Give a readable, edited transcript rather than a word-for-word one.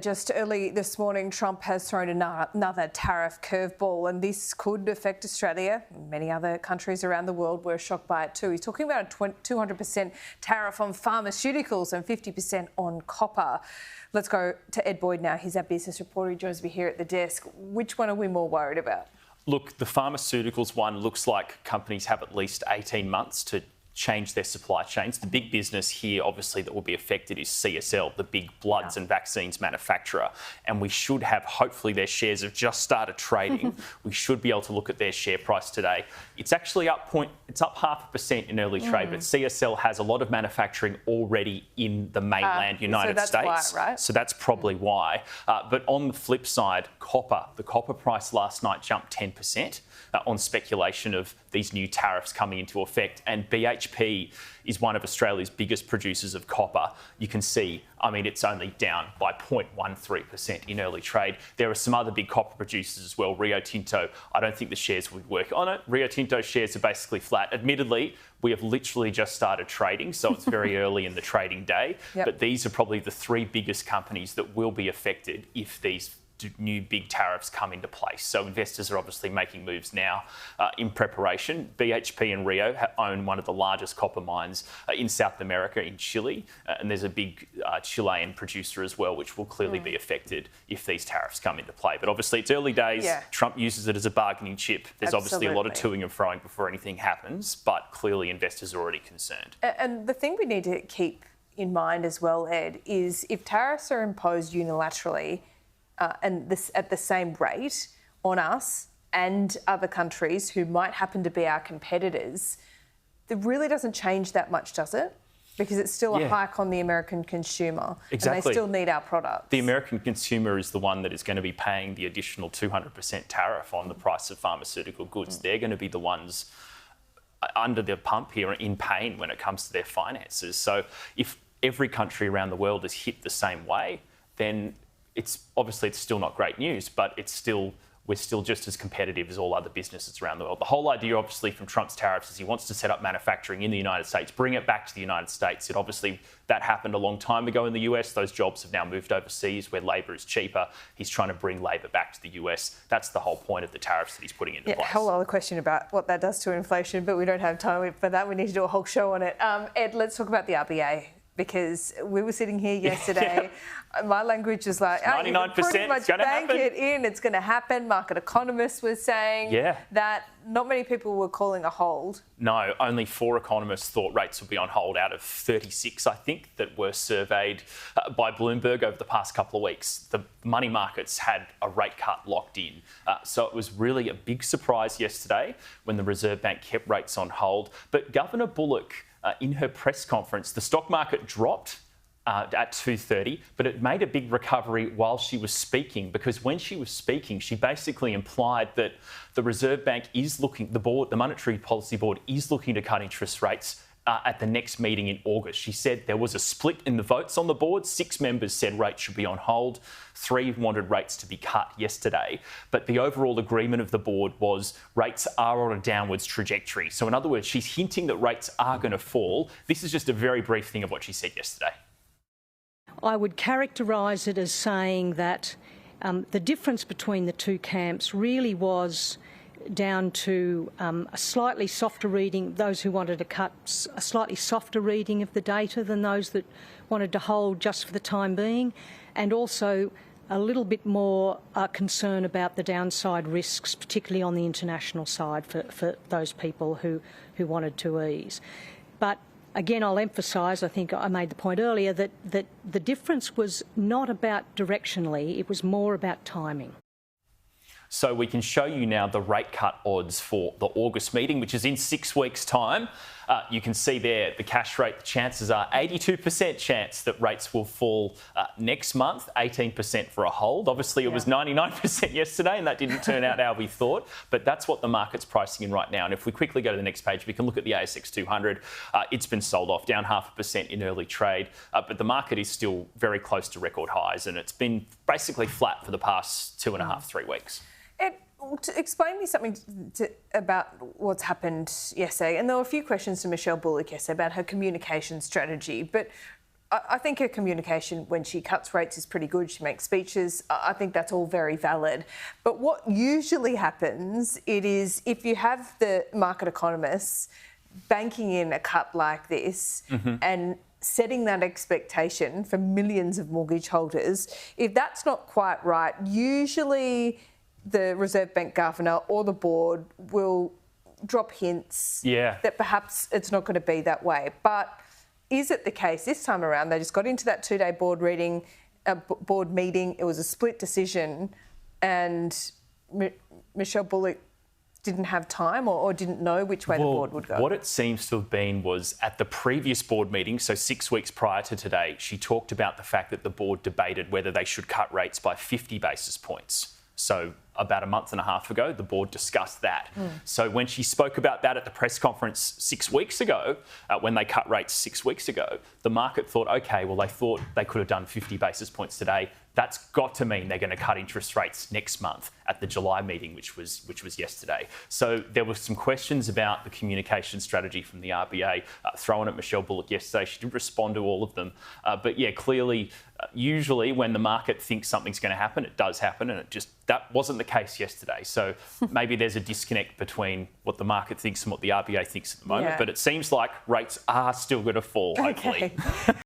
Just early this morning, Trump has thrown another tariff curveball, and this could affect Australia. Many other countries around the world were shocked by it too. He's talking about a 200% tariff on pharmaceuticals and 50% on copper. Let's go to Ed Boyd now. He's our business reporter. He joins me here at the desk. Which one are we more worried about? Look, the pharmaceuticals one looks like companies have at least 18 months to change their supply chains. The big business here, obviously, that will be affected is CSL, the big bloods and vaccines manufacturer. And we should have, hopefully, their shares have just started trading. We should be able to look at their share price today. It's actually up 0.5% in early trade, but CSL has a lot of manufacturing already in the mainland United States. Why, right? So that's probably why. But on the flip side, the copper price last night jumped 10%. On speculation of these new tariffs coming into effect. And BHP is one of Australia's biggest producers of copper. You can see, it's only down by 0.13% in early trade. There are some other big copper producers as well. Rio Tinto, I don't think the shares would work on it. Rio Tinto shares are basically flat. Admittedly, we have literally just started trading, so it's very early in the trading day. Yep. But these are probably the three biggest companies that will be affected if these new big tariffs come into place. So investors are obviously making moves now in preparation. BHP and Rio own one of the largest copper mines in South America, in Chile, and there's a big Chilean producer as well, which will clearly be affected if these tariffs come into play. But obviously it's early days. Yeah. Trump uses it as a bargaining chip. There's obviously a lot of toing and froing before anything happens, but clearly investors are already concerned. And the thing we need to keep in mind as well, Ed, is if tariffs are imposed unilaterally, and this at the same rate on us and other countries who might happen to be our competitors, it really doesn't change that much, does it? Because it's still a hike on the American consumer. Exactly. And they still need our products. The American consumer is the one that is going to be paying the additional 200% tariff on the price of pharmaceutical goods. They're going to be the ones under the pump here in pain when it comes to their finances. So if every country around the world is hit the same way, then it's still not great news, but we're still just as competitive as all other businesses around the world. The whole idea, obviously, from Trump's tariffs is he wants to set up manufacturing in the United States, bring it back to the United States. That happened a long time ago in the US. Those jobs have now moved overseas where labour is cheaper. He's trying to bring labour back to the US. That's the whole point of the tariffs that he's putting into place. A whole other question about what that does to inflation, but we don't have time for that. We need to do a whole show on it. Ed, let's talk about the RBA. Because we were sitting here yesterday, my language was like, 99% pretty much bank it in, it's going to happen. Market economists were saying that not many people were calling a hold. No, only 4 economists thought rates would be on hold out of 36, I think, that were surveyed by Bloomberg over the past couple of weeks. The money markets had a rate cut locked in. So it was really a big surprise yesterday when the Reserve Bank kept rates on hold. But Governor Bullock, in her press conference, the stock market dropped at 2:30, but it made a big recovery while she was speaking, because when she was speaking, she basically implied that the Reserve Bank is looking, the Monetary Policy Board is looking to cut interest rates at the next meeting in August. She said there was a split in the votes on the board. 6 members said rates should be on hold. 3 wanted rates to be cut yesterday. But the overall agreement of the board was rates are on a downwards trajectory. So in other words, she's hinting that rates are going to fall. This is just a very brief thing of what she said yesterday. I would characterise it as saying that the difference between the two camps really was down to a slightly softer reading, those who wanted to cut a slightly softer reading of the data than those that wanted to hold just for the time being, and also a little bit more concern about the downside risks, particularly on the international side for those people who wanted to ease. But again, I'll emphasise, I think I made the point earlier, that the difference was not about directionally, it was more about timing. So we can show you now the rate cut odds for the August meeting, which is in 6 weeks' time. You can see there the cash rate, the chances are 82% chance that rates will fall next month, 18% for a hold. Obviously, it was 99% yesterday, and that didn't turn out how we thought. But that's what the market's pricing in right now. And if we quickly go to the next page, we can look at the ASX 200. It's been sold off, down 0.5% in early trade. But the market is still very close to record highs, and it's been basically flat for the past 2.5, 3 weeks. Explain me something about what's happened yesterday. And there were a few questions to Michelle Bullock yesterday about her communication strategy. But I think her communication when she cuts rates is pretty good. She makes speeches. I think that's all very valid. But what usually happens, it is if you have the market economists banking in a cut like this and setting that expectation for millions of mortgage holders, if that's not quite right, usually the Reserve Bank governor or the board will drop hints that perhaps it's not going to be that way. But is it the case this time around? They just got into that two-day board meeting. It was a split decision, and Michelle Bullock didn't have time or didn't know which way the board would go. What it seems to have been was at the previous board meeting, so 6 weeks prior to today, she talked about the fact that the board debated whether they should cut rates by 50 basis points. So about a month and a half ago, the board discussed that. So when she spoke about that at the press conference 6 weeks ago, when they cut rates 6 weeks ago, the market thought, OK, well, they thought they could have done 50 basis points today. That's got to mean they're going to cut interest rates next month at the July meeting, which was yesterday. So there were some questions about the communication strategy from the RBA thrown at Michelle Bullock yesterday. She didn't respond to all of them. But yeah, clearly, usually when the market thinks something's going to happen, it does happen. And that wasn't the case yesterday. So maybe there's a disconnect between what the market thinks and what the RBA thinks at the moment. Yeah. But it seems like rates are still going to fall, hopefully. Okay.